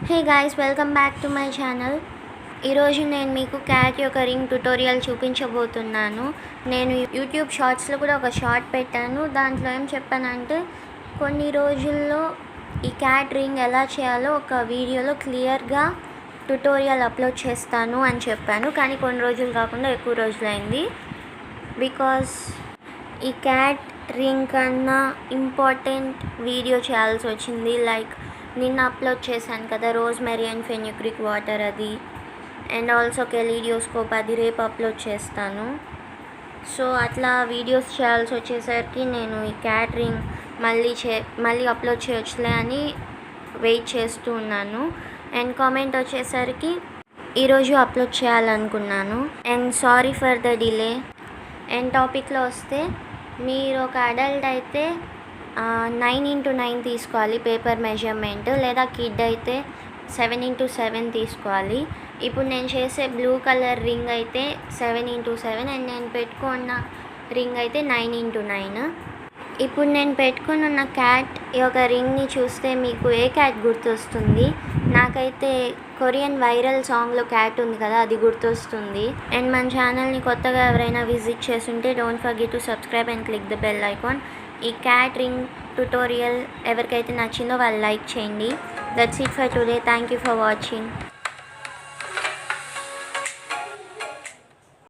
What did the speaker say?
Hey guys, welcome back to my channel. ఈరోజు నేను మీకు క్యాట్ యొక్క రింగ్ ట్యుటోరియల్ చూపించబోతున్నాను. నేను యూట్యూబ్ షార్ట్స్లో కూడా ఒక షార్ట్ పెట్టాను. దాంట్లో ఏం చెప్పానంటే కొన్ని రోజుల్లో ఈ క్యాట్ రింగ్ ఎలా చేయాలో ఒక వీడియోలో క్లియర్గా ట్యుటోరియల్ అప్లోడ్ చేస్తాను అని చెప్పాను. కానీ కొన్ని రోజులు కాకుండా ఎక్కువ రోజులైంది. బికాస్ ఈ క్యాట్ రింగ్ కన్నా ఇంపార్టెంట్ వీడియో చేయాల్సి వచ్చింది. లైక్ నిన్న అప్లోడ్ చేశాను కదా, రోజ్మెరీ అండ్ ఫెన్యుగ్రిక్ వాటర్ అది, అండ్ ఆల్సో కెలీడియోస్కోప్ అది రేపు అప్లోడ్ చేస్తాను. సో అట్లా వీడియోస్ చేయాల్సి వచ్చేసరికి నేను ఈ క్యాట్ రింగ్ మళ్ళీ అప్లోడ్ చేయొచ్చులే అని వెయిట్ చేస్తూ ఉన్నాను. అండ్ కామెంట్ వచ్చేసరికి ఈరోజు అప్లోడ్ చేయాలనుకున్నాను. And sorry for the delay. And టాపిక్లో వస్తే, మీరు ఒక అడల్ట్ అయితే 9x9 తీసుకోవాలి పేపర్ మెజర్మెంట్, లేదా కిడ్ అయితే 7x7 తీసుకోవాలి. ఇప్పుడు నేను చేసే బ్లూ కలర్ రింగ్ అయితే 7x7 అండ్ నేను పెట్టుకున్న రింగ్ అయితే 9x9. ఇప్పుడు నేను పెట్టుకుని ఉన్న క్యాట్ యొక్క రింగ్ని చూస్తే మీకు ఏ క్యాట్ గుర్తొస్తుంది? నాకైతే కొరియన్ వైరల్ సాంగ్లో క్యాట్ ఉంది కదా, అది గుర్తొస్తుంది. అండ్ మన ఛానల్ని కొత్తగా ఎవరైనా విజిట్ చేస్తుంటే don't forget to subscribe and click the bell icon. ఈ క్యాట్ రింగ్ ట్యుటోరియల్ ఎవరికైతే నచ్చిందో వాళ్ళు లైక్ చేయండి. That's it for today. Thank you for watching.